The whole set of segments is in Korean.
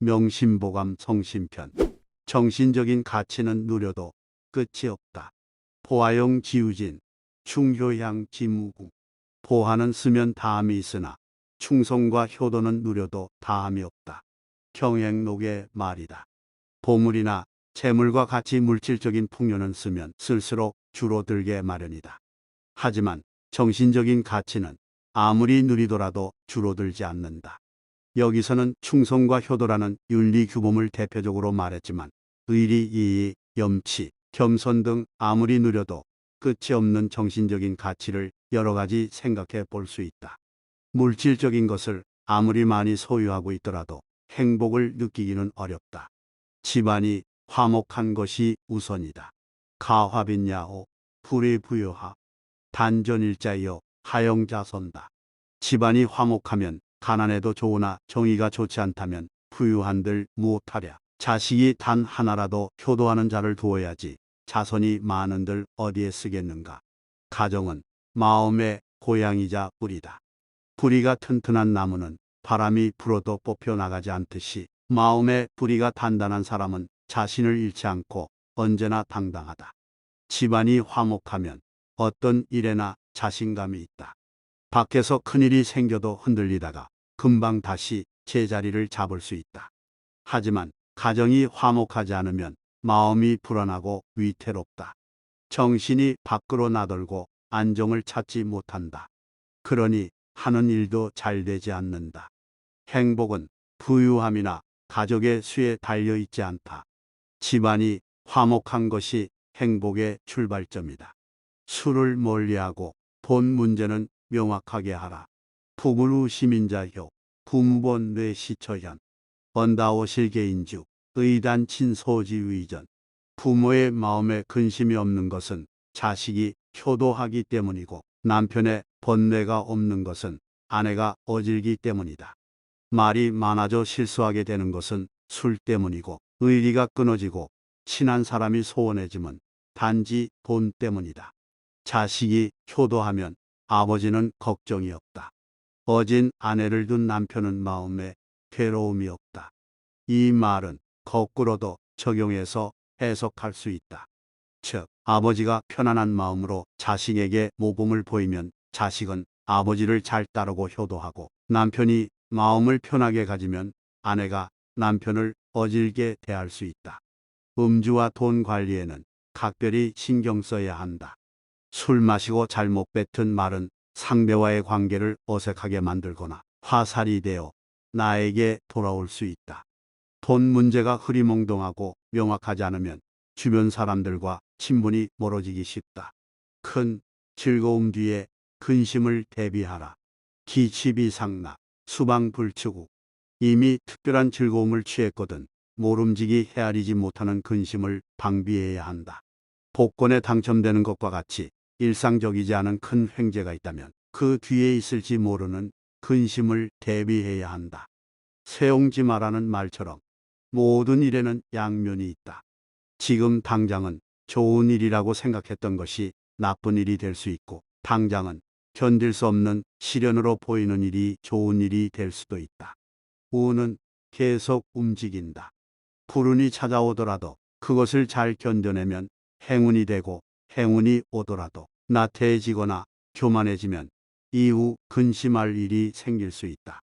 명심보감 성심편. 정신적인 가치는 누려도 끝이 없다. 포화용 지우진, 충효향 지무궁. 포화는 쓰면 다함이 있으나 충성과 효도는 누려도 다함이 없다. 경행록의 말이다. 보물이나 재물과 같이 물질적인 풍요는 쓰면 쓸수록 줄어들게 마련이다. 하지만 정신적인 가치는 아무리 누리더라도 줄어들지 않는다. 여기서는 충성과 효도라는 윤리 규범을 대표적으로 말했지만 의리, 이의, 염치, 겸손 등 아무리 누려도 끝이 없는 정신적인 가치를 여러 가지 생각해 볼 수 있다. 물질적인 것을 아무리 많이 소유하고 있더라도 행복을 느끼기는 어렵다. 집안이 화목한 것이 우선이다. 가화빈야호 불의부여하 단전일자여 하영자선다. 집안이 화목하면 가난해도 좋으나 정의가 좋지 않다면 부유한들 무엇하랴. 자식이 단 하나라도 효도하는 자를 두어야지 자손이 많은들 어디에 쓰겠는가. 가정은 마음의 고향이자 뿌리다. 뿌리가 튼튼한 나무는 바람이 불어도 뽑혀 나가지 않듯이 마음의 뿌리가 단단한 사람은 자신을 잃지 않고 언제나 당당하다. 집안이 화목하면 어떤 일에나 자신감이 있다. 밖에서 큰일이 생겨도 흔들리다가 금방 다시 제자리를 잡을 수 있다. 하지만 가정이 화목하지 않으면 마음이 불안하고 위태롭다. 정신이 밖으로 나돌고 안정을 찾지 못한다. 그러니 하는 일도 잘 되지 않는다. 행복은 부유함이나 가족의 수에 달려 있지 않다. 집안이 화목한 것이 행복의 출발점이다. 술을 멀리하고 돈 문제는 명확하게 하라. 부부루 시민자효 부무본 뇌시처현 언다오 실계인주 의단친 소지의전. 부모의 마음에 근심이 없는 것은 자식이 효도하기 때문이고 남편의 번뇌가 없는 것은 아내가 어질기 때문이다. 말이 많아져 실수하게 되는 것은 술 때문이고 의리가 끊어지고 친한 사람이 소원해지면 단지 돈 때문이다. 자식이 효도하면 아버지는 걱정이 없다. 어진 아내를 둔 남편은 마음에 괴로움이 없다. 이 말은 거꾸로도 적용해서 해석할 수 있다. 즉, 아버지가 편안한 마음으로 자식에게 모범을 보이면 자식은 아버지를 잘 따르고 효도하고 남편이 마음을 편하게 가지면 아내가 남편을 어질게 대할 수 있다. 음주와 돈 관리에는 각별히 신경 써야 한다. 술 마시고 잘못 뱉은 말은 상대와의 관계를 어색하게 만들거나 화살이 되어 나에게 돌아올 수 있다. 돈 문제가 흐리멍덩하고 명확하지 않으면 주변 사람들과 친분이 멀어지기 쉽다. 큰 즐거움 뒤에 근심을 대비하라. 기치비상락 수방불치구. 이미 특별한 즐거움을 취했거든 모름지기 헤아리지 못하는 근심을 방비해야 한다. 복권에 당첨되는 것과 같이 일상적이지 않은 큰 횡재가 있다면 그 뒤에 있을지 모르는 근심을 대비해야 한다. 세옹지마라는 말처럼 모든 일에는 양면이 있다. 지금 당장은 좋은 일이라고 생각했던 것이 나쁜 일이 될 수 있고 당장은 견딜 수 없는 시련으로 보이는 일이 좋은 일이 될 수도 있다. 운은 계속 움직인다. 불운이 찾아오더라도 그것을 잘 견뎌내면 행운이 되고 행운이 오더라도 나태해지거나 교만해지면 이후 근심할 일이 생길 수 있다.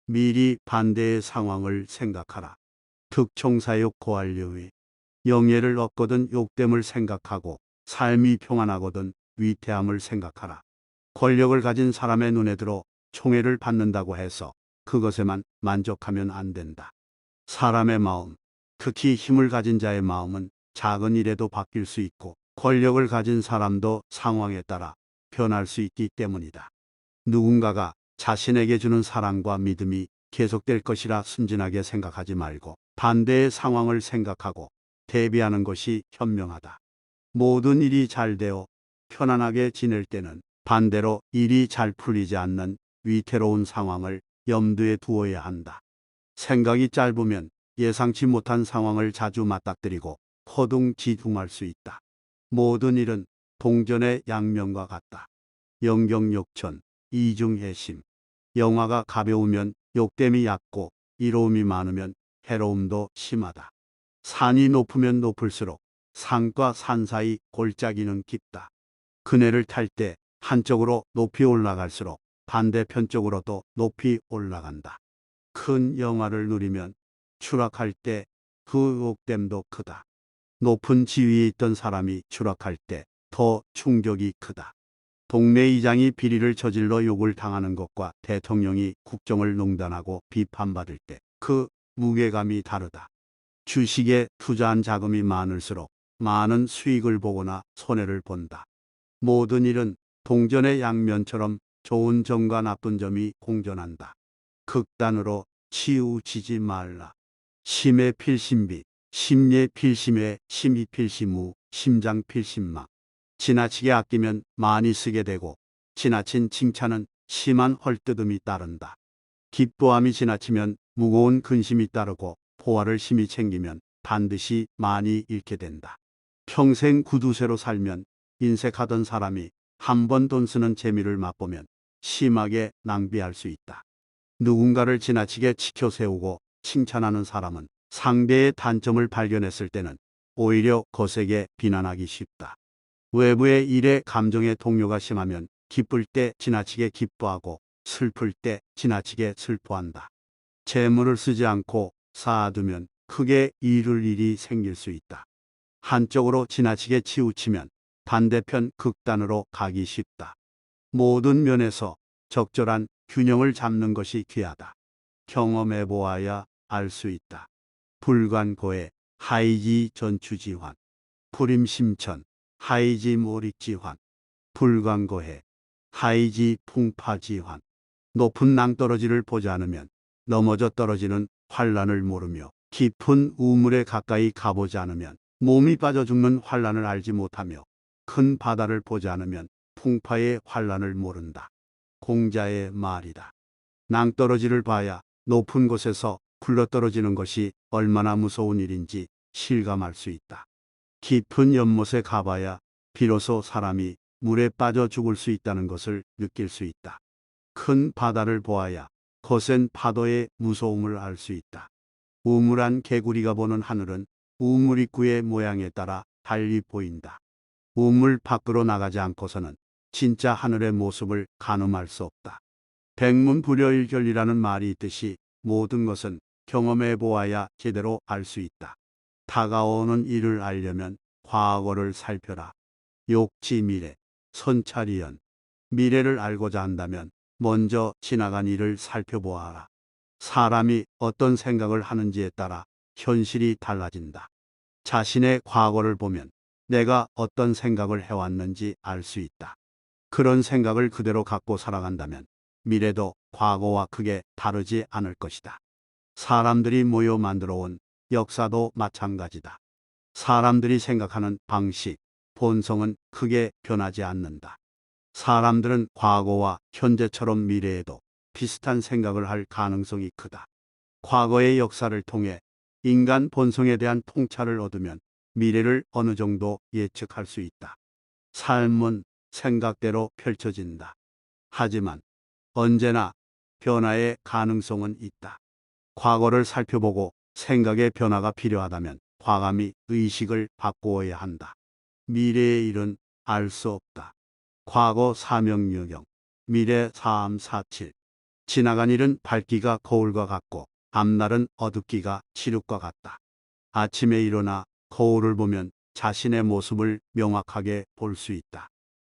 미리 반대의 상황을 생각하라. 득총사욕 고할려위. 영예를 얻거든 욕됨을 생각하고 삶이 평안하거든 위태함을 생각하라. 권력을 가진 사람의 눈에 들어 총애를 받는다고 해서 그것에만 만족하면 안 된다. 사람의 마음, 특히 힘을 가진 자의 마음은 작은 일에도 바뀔 수 있고 권력을 가진 사람도 상황에 따라 변할 수 있기 때문이다. 누군가가 자신에게 주는 사랑과 믿음이 계속될 것이라 순진하게 생각하지 말고 반대의 상황을 생각하고 대비하는 것이 현명하다. 모든 일이 잘 되어 편안하게 지낼 때는 반대로 일이 잘 풀리지 않는 위태로운 상황을 염두에 두어야 한다. 생각이 짧으면 예상치 못한 상황을 자주 맞닥뜨리고 허둥지둥할 수 있다. 모든 일은 동전의 양면과 같다. 영경욕천, 이중해심. 영화가 가벼우면 욕됨이 얕고 이로움이 많으면 해로움도 심하다. 산이 높으면 높을수록 산과 산 사이 골짜기는 깊다. 그네를 탈 때 한쪽으로 높이 올라갈수록 반대편 쪽으로도 높이 올라간다. 큰 영화를 누리면 추락할 때 그 옥됨도 크다. 높은 지위에 있던 사람이 추락할 때 더 충격이 크다. 동네 이장이 비리를 저질러 욕을 당하는 것과 대통령이 국정을 농단하고 비판받을 때 그 무게감이 다르다. 주식에 투자한 자금이 많을수록 많은 수익을 보거나 손해를 본다. 모든 일은 동전의 양면처럼 좋은 점과 나쁜 점이 공존한다. 극단으로 치우치지 말라. 심의 필심비, 심예 필심회, 심이 필심우, 심장 필심막. 지나치게 아끼면 많이 쓰게 되고 지나친 칭찬은 심한 헐뜯음이 따른다. 기뻐함이 지나치면 무거운 근심이 따르고 포화를 심히 챙기면 반드시 많이 잃게 된다. 평생 구두쇠로 살면 인색하던 사람이 한 번 돈 쓰는 재미를 맛보면 심하게 낭비할 수 있다. 누군가를 지나치게 치켜 세우고 칭찬하는 사람은 상대의 단점을 발견했을 때는 오히려 거세게 비난하기 쉽다. 외부의 일에 감정의 동요가 심하면 기쁠 때 지나치게 기뻐하고 슬플 때 지나치게 슬퍼한다. 재물을 쓰지 않고 쌓아두면 크게 잃을 일이 생길 수 있다. 한쪽으로 지나치게 치우치면 반대편 극단으로 가기 쉽다. 모든 면에서 적절한 균형을 잡는 것이 귀하다. 경험해 보아야 알 수 있다. 불관고해 하이지 전추지환. 불임심천 하이지 모릭지환. 불관고해 하이지 풍파지환. 높은 낭떠러지를 보지 않으면 넘어져 떨어지는 환란을 모르며 깊은 우물에 가까이 가보지 않으면 몸이 빠져 죽는 환란을 알지 못하며 큰 바다를 보지 않으면 풍파의 환란을 모른다. 공자의 말이다. 낭떠러지를 봐야 높은 곳에서 굴러떨어지는 것이 얼마나 무서운 일인지 실감할 수 있다. 깊은 연못에 가봐야 비로소 사람이 물에 빠져 죽을 수 있다는 것을 느낄 수 있다. 큰 바다를 보아야 거센 파도의 무서움을 알 수 있다. 우물한 개구리가 보는 하늘은 우물 입구의 모양에 따라 달리 보인다. 우물 밖으로 나가지 않고서는 진짜 하늘의 모습을 가늠할 수 없다. 백문불여일견이라는 말이 있듯이 모든 것은 경험해 보아야 제대로 알 수 있다. 다가오는 일을 알려면 과거를 살펴라. 욕지미래, 선찰이연. 미래를 알고자 한다면 먼저 지나간 일을 살펴보아라. 사람이 어떤 생각을 하는지에 따라 현실이 달라진다. 자신의 과거를 보면 내가 어떤 생각을 해왔는지 알 수 있다. 그런 생각을 그대로 갖고 살아간다면 미래도 과거와 크게 다르지 않을 것이다. 사람들이 모여 만들어 온 역사도 마찬가지다. 사람들이 생각하는 방식, 본성은 크게 변하지 않는다. 사람들은 과거와 현재처럼 미래에도 비슷한 생각을 할 가능성이 크다. 과거의 역사를 통해 인간 본성에 대한 통찰을 얻으면 미래를 어느 정도 예측할 수 있다. 삶은 생각대로 펼쳐진다. 하지만 언제나 변화의 가능성은 있다. 과거를 살펴보고 생각의 변화가 필요하다면 과감히 의식을 바꾸어야 한다. 미래의 일은 알 수 없다. 과거 사명유경, 미래 사암사칠. 지나간 일은 밝기가 거울과 같고 앞날은 어둡기가 칠흑과 같다. 아침에 일어나 거울을 보면 자신의 모습을 명확하게 볼 수 있다.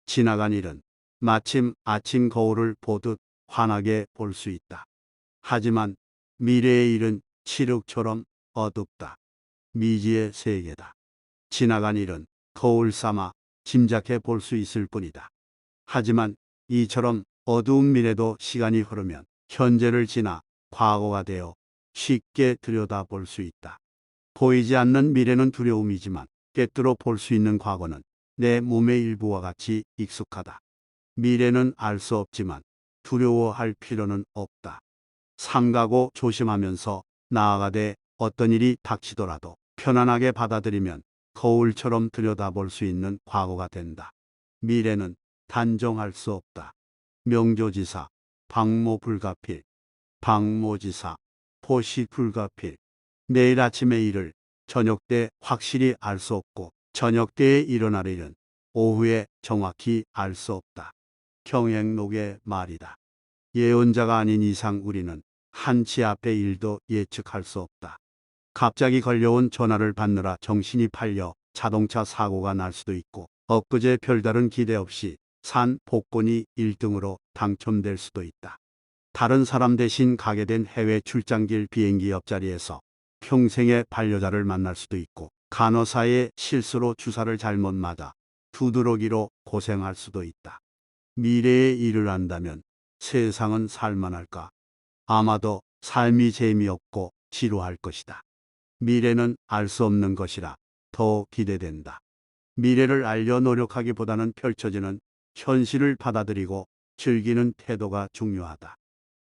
지나간 일은 마침 아침 거울을 보듯 환하게 볼 수 있다. 하지만 미래의 일은 칠흑처럼 어둡다. 미지의 세계다. 지나간 일은 거울 삼아 짐작해 볼 수 있을 뿐이다. 하지만 이처럼 어두운 미래도 시간이 흐르면 현재를 지나 과거가 되어 쉽게 들여다볼 수 있다. 보이지 않는 미래는 두려움이지만 꿰뚫어 볼 수 있는 과거는 내 몸의 일부와 같이 익숙하다. 미래는 알 수 없지만 두려워할 필요는 없다. 삼가고 조심하면서 나아가되 어떤 일이 닥치더라도 편안하게 받아들이면 거울처럼 들여다볼 수 있는 과거가 된다. 미래는 단정할 수 없다. 명조지사, 방모불가필. 방모지사, 포시불가필. 내일 아침의 일을 저녁 때 확실히 알 수 없고 저녁 때에 일어날 일은 오후에 정확히 알 수 없다. 경행록의 말이다. 예언자가 아닌 이상 우리는 한치 앞의 일도 예측할 수 없다. 갑자기 걸려온 전화를 받느라 정신이 팔려 자동차 사고가 날 수도 있고 엊그제 별다른 기대 없이 산 복권이 1등으로 당첨될 수도 있다. 다른 사람 대신 가게 된 해외 출장길 비행기 옆자리에서 평생의 반려자를 만날 수도 있고 간호사의 실수로 주사를 잘못 맞아 두드러기로 고생할 수도 있다. 미래의 일을 안다면 세상은 살만할까? 아마도 삶이 재미없고 지루할 것이다. 미래는 알 수 없는 것이라 더 기대된다. 미래를 알려 노력하기보다는 펼쳐지는 현실을 받아들이고 즐기는 태도가 중요하다.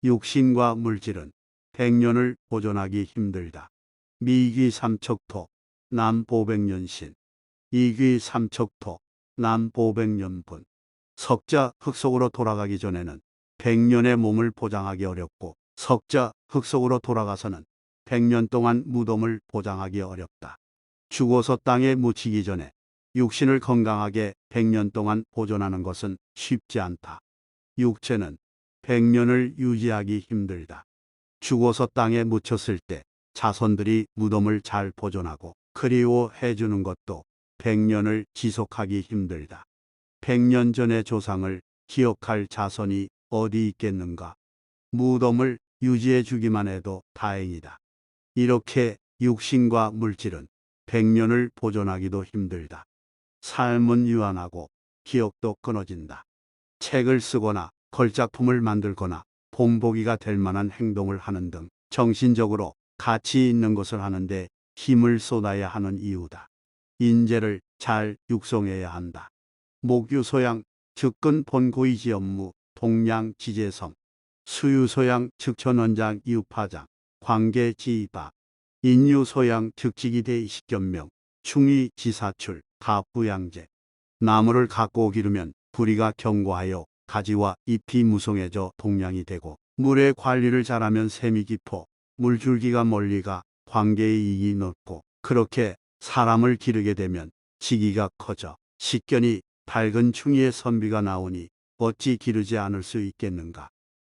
육신과 물질은 100년을 보존하기 힘들다. 미기 삼척토, 남보백년신. 이기 삼척토, 남보백년분. 석자 흙 속으로 돌아가기 전에는 100년의 몸을 보장하기 어렵고 석자 흙 속으로 돌아가서는 100년 동안 무덤을 보장하기 어렵다. 죽어서 땅에 묻히기 전에 육신을 건강하게 100년 동안 보존하는 것은 쉽지 않다. 육체는 100년을 유지하기 힘들다. 죽어서 땅에 묻혔을 때 자손들이 무덤을 잘 보존하고 그리워해 주는 것도 100년을 지속하기 힘들다. 100년 전의 조상을 기억할 자손이 어디 있겠는가? 무덤을 유지해 주기만 해도 다행이다. 이렇게 육신과 물질은 100년을 보존하기도 힘들다. 삶은 유한하고 기억도 끊어진다. 책을 쓰거나 걸작품을 만들거나 본보기가 될 만한 행동을 하는 등 정신적으로 가치 있는 것을 하는데 힘을 쏟아야 하는 이유다. 인재를 잘 육성해야 한다. 목유소양 즉근 본고이지 업무 동양 지재성 수유소양 즉천원장 이우파장 관계지이바 인유소양 즉지기대 식견명 충의 지사출 가부양제. 나무를 갖고 기르면 부리가 견고하여 가지와 잎이 무성해져 동량이 되고 물의 관리를 잘하면 샘이 깊어 물줄기가 멀리가 관계의 이익이 넓고 그렇게 사람을 기르게 되면 지기가 커져 식견이 밝은 충의의 선비가 나오니 어찌 기르지 않을 수 있겠는가.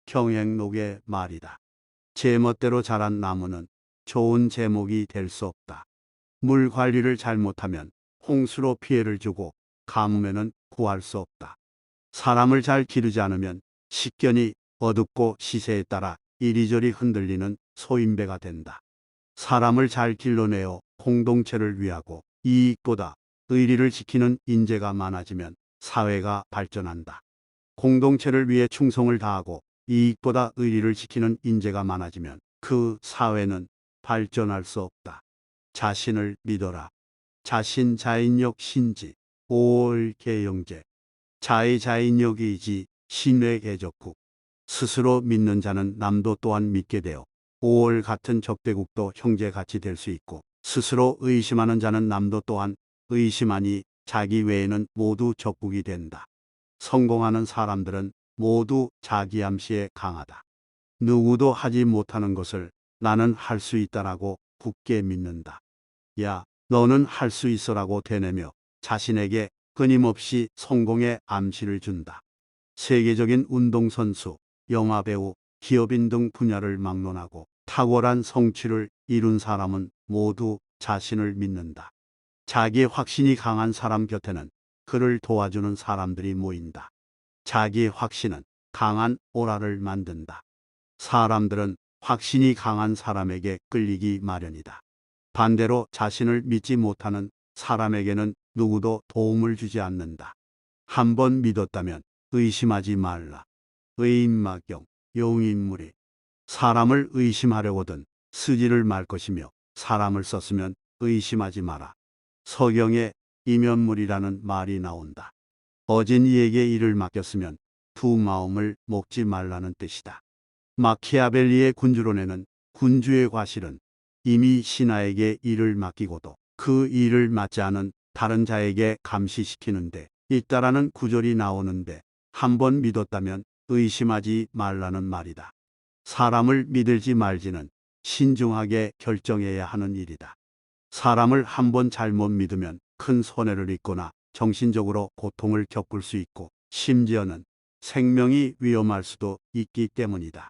경행록의 말이다. 제멋대로 자란 나무는 좋은 제목이 될 수 없다. 물 관리를 잘못하면 홍수로 피해를 주고 가뭄에는 구할 수 없다. 사람을 잘 기르지 않으면 식견이 어둡고 시세에 따라 이리저리 흔들리는 소인배가 된다. 사람을 잘 길러내어 공동체를 위하고 이익보다 의리를 지키는 인재가 많아지면 사회가 발전한다. 공동체를 위해 충성을 다하고 이익보다 의리를 지키는 인재가 많아지면 그 사회는 발전할 수 없다. 자신을 믿어라. 자신 자인력 신지 5월 개영제. 자의 자인력이지 신뢰 개적국. 스스로 믿는 자는 남도 또한 믿게 되어 5월 같은 적대국도 형제같이 될 수 있고 스스로 의심하는 자는 남도 또한 의심하니 자기 외에는 모두 적국이 된다. 성공하는 사람들은 모두 자기 암시에 강하다. 누구도 하지 못하는 것을 나는 할 수 있다라고 굳게 믿는다. 야, 너는 할 수 있어라고 되뇌며 자신에게 끊임없이 성공의 암시를 준다. 세계적인 운동선수, 영화배우, 기업인 등 분야를 막론하고 탁월한 성취를 이룬 사람은 모두 자신을 믿는다. 자기 확신이 강한 사람 곁에는 그를 도와주는 사람들이 모인다. 자기 확신은 강한 오라를 만든다. 사람들은 확신이 강한 사람에게 끌리기 마련이다. 반대로 자신을 믿지 못하는 사람에게는 누구도 도움을 주지 않는다. 한번 믿었다면 의심하지 말라. 의인마경, 용인무리. 사람을 의심하려거든 쓰지를 말 것이며 사람을 썼으면 의심하지 마라. 서경에 이면물이라는 말이 나온다. 어진 이에게 일을 맡겼으면 두 마음을 먹지 말라는 뜻이다. 마키아벨리의 군주론에는 군주의 과실은 이미 신하에게 일을 맡기고도 그 일을 맡지 않은 다른 자에게 감시시키는데 있다라는 구절이 나오는데 한번 믿었다면 의심하지 말라는 말이다. 사람을 믿을지 말지는 신중하게 결정해야 하는 일이다. 사람을 한번 잘못 믿으면 큰 손해를 입거나 정신적으로 고통을 겪을 수 있고 심지어는 생명이 위험할 수도 있기 때문이다.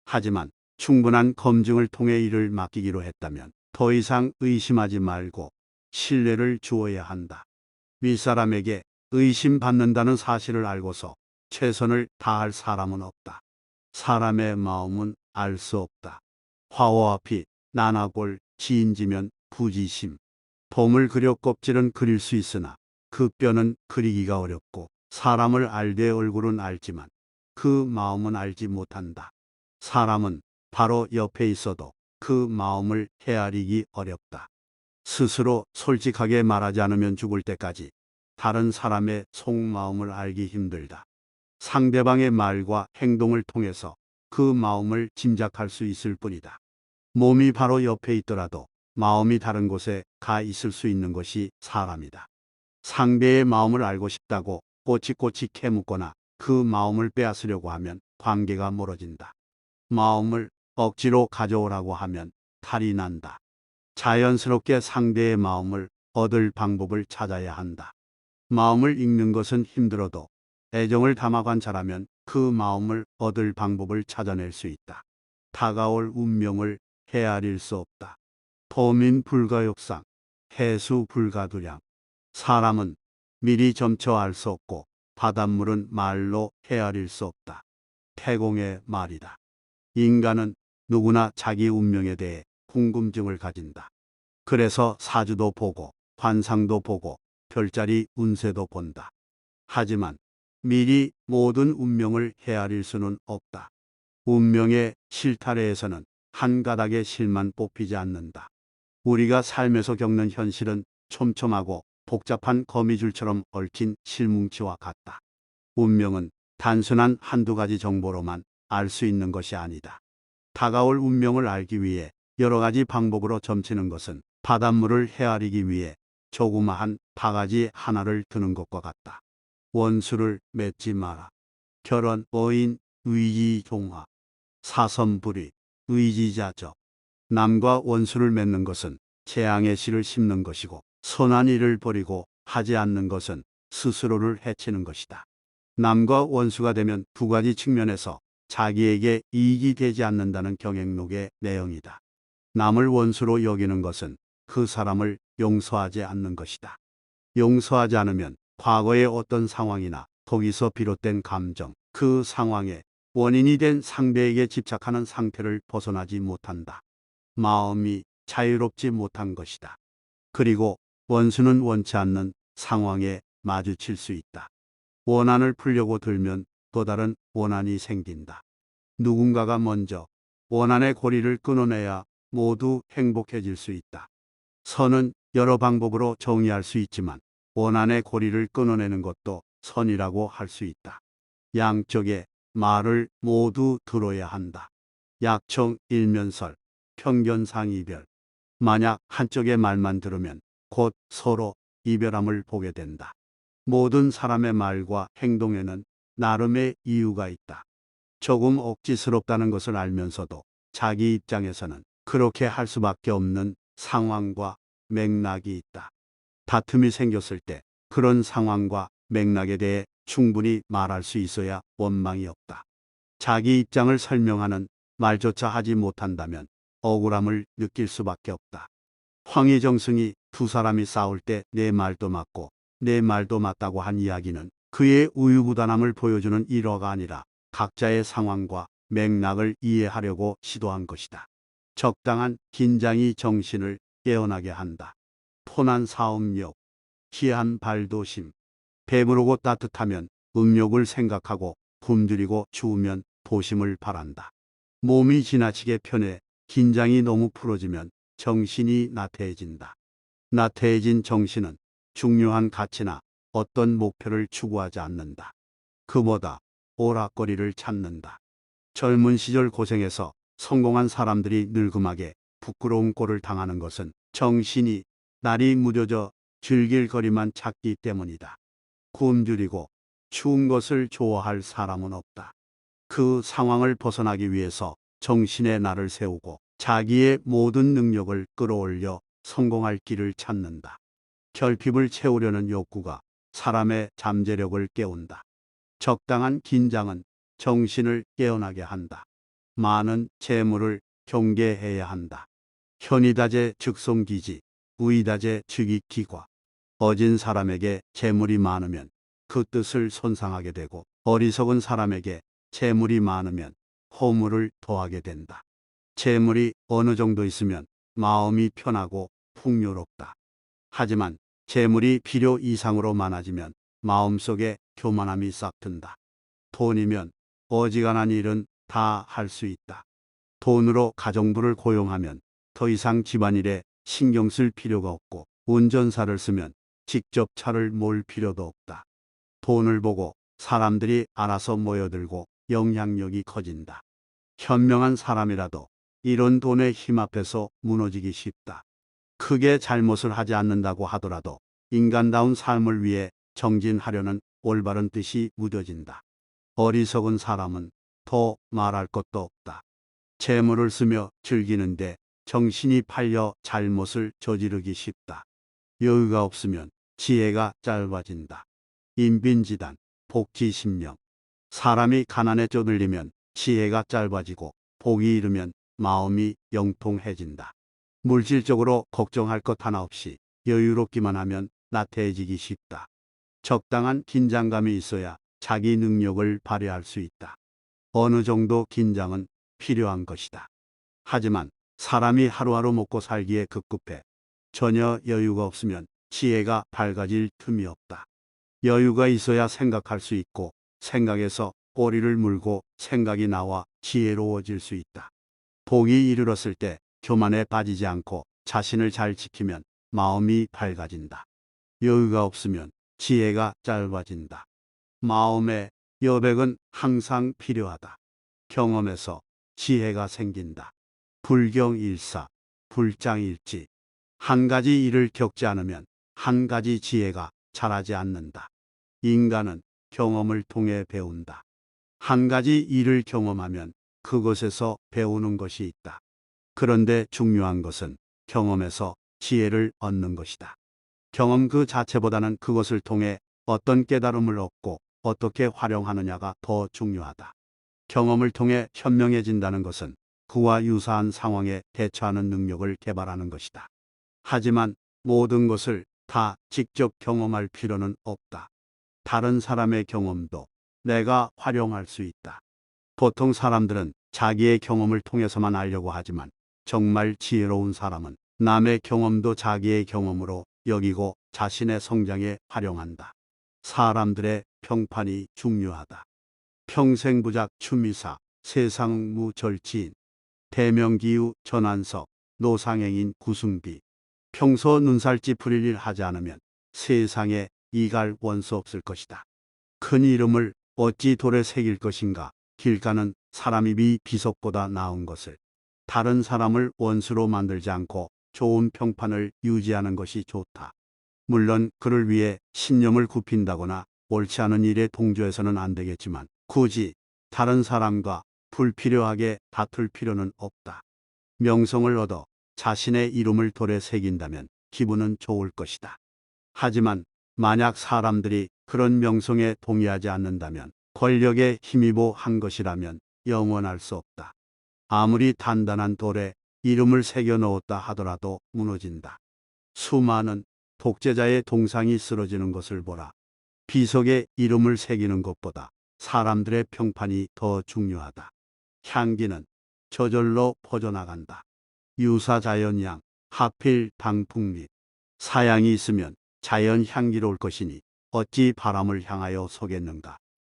하지만 충분한 검증을 통해 이를 맡기기로 했다면 더 이상 의심하지 말고 신뢰를 주어야 한다. 윗사람에게 의심받는다는 사실을 알고서 최선을 다할 사람은 없다. 사람의 마음은 알 수 없다. 화와 피, 난하골, 지인지면 부지심. 봄을 그려 껍질은 그릴 수 있으나 그 뼈는 그리기가 어렵고 사람을 알되 얼굴은 알지만 그 마음은 알지 못한다. 사람은 바로 옆에 있어도 그 마음을 헤아리기 어렵다. 스스로 솔직하게 말하지 않으면 죽을 때까지 다른 사람의 속마음을 알기 힘들다. 상대방의 말과 행동을 통해서 그 마음을 짐작할 수 있을 뿐이다. 몸이 바로 옆에 있더라도 마음이 다른 곳에 가 있을 수 있는 것이 사람이다. 상대의 마음을 알고 싶다고 꼬치꼬치 캐묻거나 그 마음을 빼앗으려고 하면 관계가 멀어진다. 마음을 억지로 가져오라고 하면 탈이 난다. 자연스럽게 상대의 마음을 얻을 방법을 찾아야 한다. 마음을 읽는 것은 힘들어도 애정을 담아 관찰하면 그 마음을 얻을 방법을 찾아낼 수 있다. 다가올 운명을 헤아릴 수 없다. 범인 불가역상, 해수 불가두량. 사람은 미리 점쳐 알 수 없고 바닷물은 말로 헤아릴 수 없다. 태공의 말이다. 인간은 누구나 자기 운명에 대해 궁금증을 가진다. 그래서 사주도 보고 관상도 보고 별자리 운세도 본다. 하지만 미리 모든 운명을 헤아릴 수는 없다. 운명의 실타래에서는 한 가닥의 실만 뽑히지 않는다. 우리가 삶에서 겪는 현실은 촘촘하고 복잡한 거미줄처럼 얽힌 실뭉치와 같다. 운명은 단순한 한두 가지 정보로만 알 수 있는 것이 아니다. 다가올 운명을 알기 위해 여러 가지 방법으로 점치는 것은 바닷물을 헤아리기 위해 조그마한 바가지 하나를 드는 것과 같다. 원수를 맺지 마라. 결혼, 어인, 의지종화, 사선불위, 의지자적. 남과 원수를 맺는 것은 재앙의 씨를 심는 것이고 선한 일을 버리고 하지 않는 것은 스스로를 해치는 것이다. 남과 원수가 되면 두 가지 측면에서 자기에게 이익이 되지 않는다는 경행록의 내용이다. 남을 원수로 여기는 것은 그 사람을 용서하지 않는 것이다. 용서하지 않으면 과거의 어떤 상황이나 거기서 비롯된 감정, 그 상황의 원인이 된 상대에게 집착하는 상태를 벗어나지 못한다. 마음이 자유롭지 못한 것이다. 그리고 원수는 원치 않는 상황에 마주칠 수 있다. 원한을 풀려고 들면 또 다른 원한이 생긴다. 누군가가 먼저 원한의 고리를 끊어내야 모두 행복해질 수 있다. 선은 여러 방법으로 정의할 수 있지만 원한의 고리를 끊어내는 것도 선이라고 할 수 있다. 양쪽의 말을 모두 들어야 한다. 약청 일면설, 편견상이별. 만약 한쪽의 말만 들으면 곧 서로 이별함을 보게 된다. 모든 사람의 말과 행동에는 나름의 이유가 있다. 조금 억지스럽다는 것을 알면서도 자기 입장에서는 그렇게 할 수밖에 없는 상황과 맥락이 있다. 다툼이 생겼을 때 그런 상황과 맥락에 대해 충분히 말할 수 있어야 원망이 없다. 자기 입장을 설명하는 말조차 하지 못한다면 억울함을 느낄 수밖에 없다. 황희정승이 두 사람이 싸울 때 내 말도 맞고 내 말도 맞다고 한 이야기는 그의 우유부단함을 보여주는 일화가 아니라 각자의 상황과 맥락을 이해하려고 시도한 것이다. 적당한 긴장이 정신을 깨어나게 한다. 포난 사음욕, 희한 발도심. 배부르고 따뜻하면 음욕을 생각하고 굶주리고 추우면 도심을 바란다. 몸이 지나치게 편해 긴장이 너무 풀어지면 정신이 나태해진다. 나태해진 정신은 중요한 가치나 어떤 목표를 추구하지 않는다. 그보다 오락거리를 찾는다. 젊은 시절 고생해서 성공한 사람들이 늙음하게 부끄러운 꼴을 당하는 것은 정신이 날이 무뎌져 즐길 거리만 찾기 때문이다. 굶주리고 추운 것을 좋아할 사람은 없다. 그 상황을 벗어나기 위해서 정신의 날을 세우고 자기의 모든 능력을 끌어올려 성공할 길을 찾는다. 결핍을 채우려는 욕구가 사람의 잠재력을 깨운다. 적당한 긴장은 정신을 깨어나게 한다. 많은 재물을 경계해야 한다. 현이다제 즉송기지, 우이다제 즉익기과. 어진 사람에게 재물이 많으면 그 뜻을 손상하게 되고, 어리석은 사람에게 재물이 많으면 허물을 더하게 된다. 재물이 어느 정도 있으면 마음이 편하고 풍요롭다. 하지만 재물이 필요 이상으로 많아지면 마음속에 교만함이 싹튼다. 돈이면 어지간한 일은 다 할 수 있다. 돈으로 가정부를 고용하면 더 이상 집안일에 신경 쓸 필요가 없고, 운전사를 쓰면 직접 차를 몰 필요도 없다. 돈을 보고 사람들이 알아서 모여들고 영향력이 커진다. 현명한 사람이라도 이런 돈의 힘 앞에서 무너지기 쉽다. 크게 잘못을 하지 않는다고 하더라도 인간다운 삶을 위해 정진하려는 올바른 뜻이 무뎌진다. 어리석은 사람은 더 말할 것도 없다. 재물을 쓰며 즐기는데 정신이 팔려 잘못을 저지르기 쉽다. 여유가 없으면 지혜가 짧아진다. 인빈지단, 복지심령. 사람이 가난에 쪼들리면 지혜가 짧아지고, 복이 이르면 마음이 영통해진다. 물질적으로 걱정할 것 하나 없이 여유롭기만 하면 나태해지기 쉽다. 적당한 긴장감이 있어야 자기 능력을 발휘할 수 있다. 어느 정도 긴장은 필요한 것이다. 하지만 사람이 하루하루 먹고 살기에 급급해 전혀 여유가 없으면 지혜가 밝아질 틈이 없다. 여유가 있어야 생각할 수 있고, 생각에서 꼬리를 물고 생각이 나와 지혜로워질 수 있다. 복이 이르렀을 때 교만에 빠지지 않고 자신을 잘 지키면 마음이 밝아진다. 여유가 없으면 지혜가 짧아진다. 마음의 여백은 항상 필요하다. 경험에서 지혜가 생긴다. 불경일사, 불장일지. 한 가지 일을 겪지 않으면 한 가지 지혜가 자라지 않는다. 인간은 경험을 통해 배운다. 한 가지 일을 경험하면 그것에서 배우는 것이 있다. 그런데 중요한 것은 경험에서 지혜를 얻는 것이다. 경험 그 자체보다는 그것을 통해 어떤 깨달음을 얻고 어떻게 활용하느냐가 더 중요하다. 경험을 통해 현명해진다는 것은 그와 유사한 상황에 대처하는 능력을 개발하는 것이다. 하지만 모든 것을 다 직접 경험할 필요는 없다. 다른 사람의 경험도 내가 활용할 수 있다. 보통 사람들은 자기의 경험을 통해서만 알려고 하지만, 정말 지혜로운 사람은 남의 경험도 자기의 경험으로 여기고 자신의 성장에 활용한다. 사람들의 평판이 중요하다. 평생부작 추미사, 세상무절치인, 대명기우 전환석, 노상행인 구승비. 평소 눈살 찌푸릴 일 하지 않으면 세상에 이갈 원수 없을 것이다. 큰 이름을 어찌 돌에 새길 것인가. 길 가는 사람이 비석보다 나은 것을. 다른 사람을 원수로 만들지 않고 좋은 평판을 유지하는 것이 좋다. 물론 그를 위해 신념을 굽힌다거나 옳지 않은 일에 동조해서는 안 되겠지만, 굳이 다른 사람과 불필요하게 다툴 필요는 없다. 명성을 얻어 자신의 이름을 돌에 새긴다면 기분은 좋을 것이다. 하지만 만약 사람들이 그런 명성에 동의하지 않는다면, 권력에 힘입어 한 것이라면 영원할 수 없다. 아무리 단단한 돌에 이름을 새겨 넣었다 하더라도 무너진다. 수많은 독재자의 동상이 쓰러지는 것을 보라. 비석에 이름을 새기는 것보다 사람들의 평판이 더 중요하다. 향기는 저절로 퍼져나간다. 유사자연양, 하필 당풍잎. 사양이 있으면 자연 향기로울 것이니 어찌 바람을 향하여 서겠는가.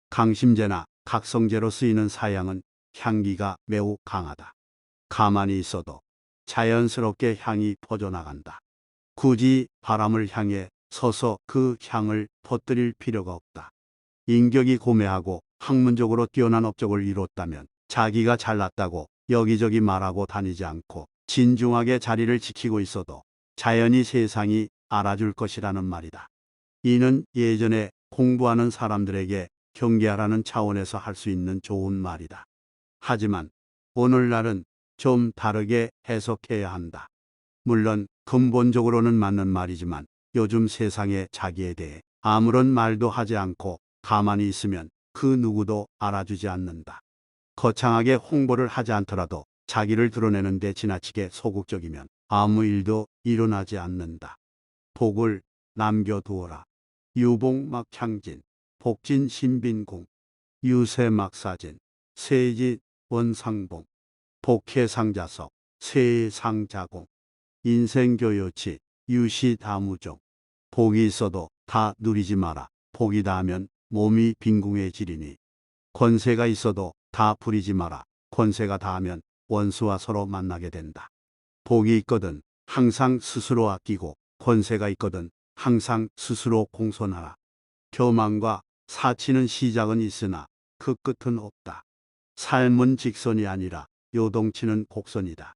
강심제나 각성제로 쓰이는 사양은 향기가 매우 강하다. 가만히 있어도 자연스럽게 향이 퍼져나간다. 굳이 바람을 향해 서서 그 향을 퍼뜨릴 필요가 없다. 인격이 고매하고 학문적으로 뛰어난 업적을 이뤘다면 자기가 잘났다고 여기저기 말하고 다니지 않고 진중하게 자리를 지키고 있어도 자연히 세상이 알아줄 것이라는 말이다. 이는 예전에 공부하는 사람들에게 경계하라는 차원에서 할 수 있는 좋은 말이다. 하지만 오늘날은 좀 다르게 해석해야 한다. 물론 근본적으로는 맞는 말이지만 요즘 세상에 자기에 대해 아무런 말도 하지 않고 가만히 있으면 그 누구도 알아주지 않는다. 거창하게 홍보를 하지 않더라도 자기를 드러내는데 지나치게 소극적이면 아무 일도 일어나지 않는다. 복을 남겨두어라. 유복막창진, 복진신빈궁, 유세막사진, 세지 원상봉, 복해상자석, 세상자공, 인생교요치, 유시다무종. 복이 있어도 다 누리지 마라. 복이 닿으면 몸이 빈궁해지리니. 권세가 있어도 다 부리지 마라. 권세가 닿으면 원수와 서로 만나게 된다. 복이 있거든 항상 스스로 아끼고 권세가 있거든 항상 스스로 공손하라. 교만과 사치는 시작은 있으나 그 끝은 없다. 삶은 직선이 아니라 요동치는 곡선이다.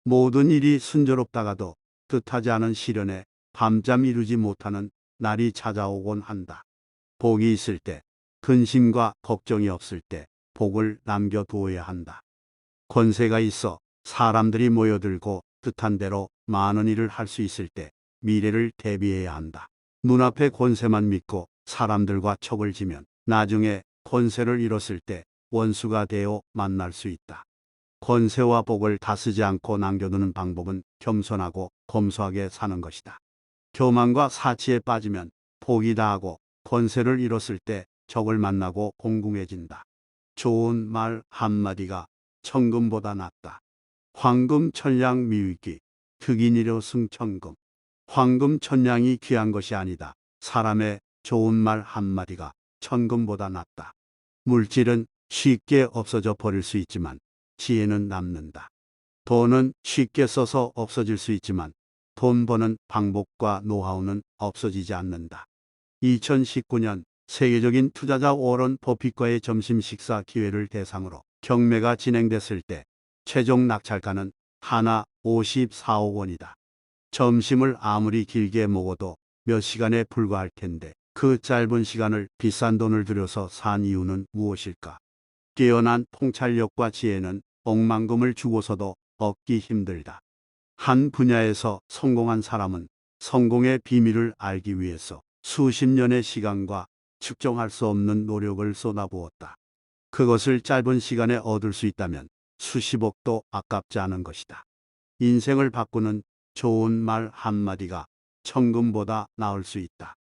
모든 일이 순조롭다가도 뜻하지 않은 시련에 밤잠 이루지 못하는 날이 찾아오곤 한다. 복이 있을 때, 근심과 걱정이 없을 때 복을 남겨두어야 한다. 권세가 있어 사람들이 모여들고 뜻한 대로 많은 일을 할 수 있을 때 미래를 대비해야 한다. 눈앞의 권세만 믿고 사람들과 척을 지면 나중에 권세를 잃었을 때 원수가 되어 만날 수 있다. 권세와 복을 다쓰지 않고 남겨두는 방법은 겸손하고 검소하게 사는 것이다. 교만과 사치에 빠지면 복이 다하고 권세를 잃었을 때 적을 만나고 공공해진다. 좋은 말 한마디가 천금보다 낫다. 황금 천량 미위기, 득인이려 승천금. 황금 천량이 귀한 것이 아니다. 사람의 좋은 말 한마디가 천금보다 낫다. 물질은 쉽게 없어져 버릴 수 있지만 지혜는 남는다. 돈은 쉽게 써서 없어질 수 있지만 돈 버는 방법과 노하우는 없어지지 않는다. 2019년 세계적인 투자자 워런 버핏과의 점심 식사 기회를 대상으로 경매가 진행됐을 때 최종 낙찰가는 하나 54억 원이다. 점심을 아무리 길게 먹어도 몇 시간에 불과할 텐데 그 짧은 시간을 비싼 돈을 들여서 산 이유는 무엇일까? 뛰어난 통찰력과 지혜는 억만금을 주고서도 얻기 힘들다. 한 분야에서 성공한 사람은 성공의 비밀을 알기 위해서 수십 년의 시간과 측정할 수 없는 노력을 쏟아부었다. 그것을 짧은 시간에 얻을 수 있다면 수십억도 아깝지 않은 것이다. 인생을 바꾸는 좋은 말 한마디가 천금보다 나을 수 있다.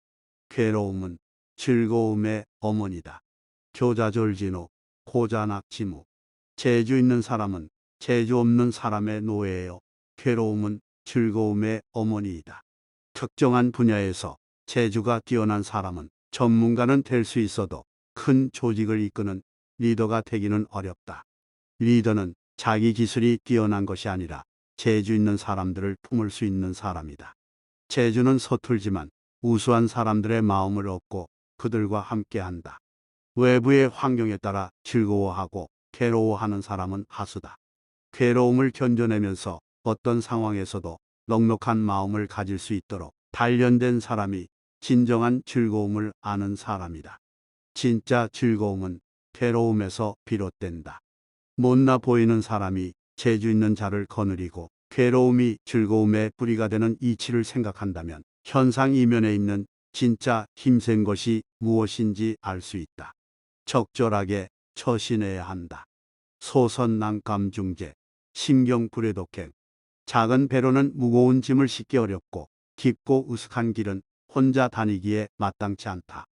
괴로움은 즐거움의 어머니다. 교자졸진호, 고자낙지무. 재주 있는 사람은 재주 없는 사람의 노예예요. 괴로움은 즐거움의 어머니이다. 특정한 분야에서 재주가 뛰어난 사람은 전문가는 될 수 있어도 큰 조직을 이끄는 리더가 되기는 어렵다. 리더는 자기 기술이 뛰어난 것이 아니라 재주 있는 사람들을 품을 수 있는 사람이다. 재주는 서툴지만 우수한 사람들의 마음을 얻고 그들과 함께한다. 외부의 환경에 따라 즐거워하고 괴로워하는 사람은 하수다. 괴로움을 견뎌내면서 어떤 상황에서도 넉넉한 마음을 가질 수 있도록 단련된 사람이 진정한 즐거움을 아는 사람이다. 진짜 즐거움은 괴로움에서 비롯된다. 못나 보이는 사람이 재주 있는 자를 거느리고 괴로움이 즐거움의 뿌리가 되는 이치를 생각한다면 현상 이면에 있는 진짜 힘센 것이 무엇인지 알 수 있다. 적절하게 처신해야 한다. 소선난감중재, 심경불회독행. 작은 배로는 무거운 짐을 싣기 어렵고 깊고 으슥한 길은 혼자 다니기에 마땅치 않다.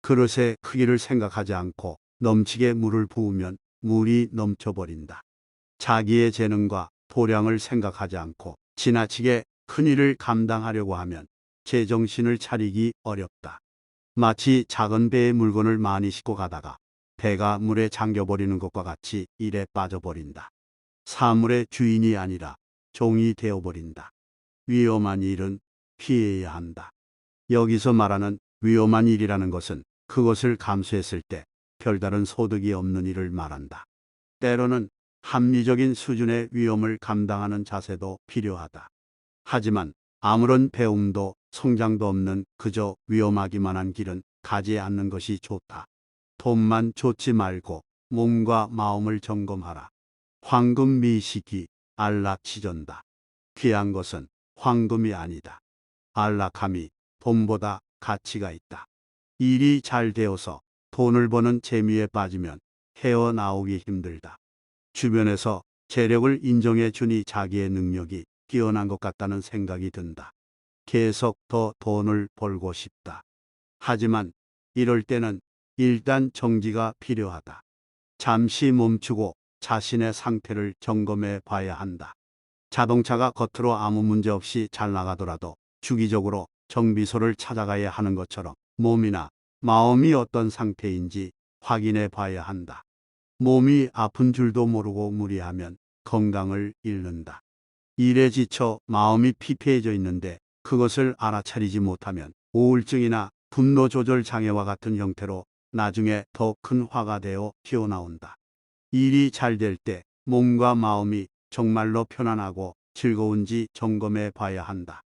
그릇의 크기를 생각하지 않고 넘치게 물을 부으면 물이 넘쳐버린다. 자기의 재능과 도량을 생각하지 않고 지나치게 큰 일을 감당하려고 하면 제정신을 차리기 어렵다. 마치 작은 배에 물건을 많이 싣고 가다가 배가 물에 잠겨버리는 것과 같이 일에 빠져버린다. 사물의 주인이 아니라 종이 되어버린다. 위험한 일은 피해야 한다. 여기서 말하는 위험한 일이라는 것은 그것을 감수했을 때 별다른 소득이 없는 일을 말한다. 때로는 합리적인 수준의 위험을 감당하는 자세도 필요하다. 하지만 아무런 배움도 성장도 없는 그저 위험하기만 한 길은 가지 않는 것이 좋다. 돈만 좇지 말고 몸과 마음을 점검하라. 황금 미시기, 안락치전다. 귀한 것은 황금이 아니다. 안락함이 돈보다 가치가 있다. 일이 잘 되어서 돈을 버는 재미에 빠지면 헤어나오기 힘들다. 주변에서 재력을 인정해 주니 자기의 능력이 뛰어난 것 같다는 생각이 든다. 계속 더 돈을 벌고 싶다. 하지만 이럴 때는 일단 정지가 필요하다. 잠시 멈추고 자신의 상태를 점검해 봐야 한다. 자동차가 겉으로 아무 문제 없이 잘 나가더라도 주기적으로 정비소를 찾아가야 하는 것처럼 몸이나 마음이 어떤 상태인지 확인해 봐야 한다. 몸이 아픈 줄도 모르고 무리하면 건강을 잃는다. 일에 지쳐 마음이 피폐해져 있는데 그것을 알아차리지 못하면 우울증이나 분노 조절 장애와 같은 형태로 나중에 더 큰 화가 되어 튀어나온다. 일이 잘 될 때 몸과 마음이 정말로 편안하고 즐거운지 점검해 봐야 한다.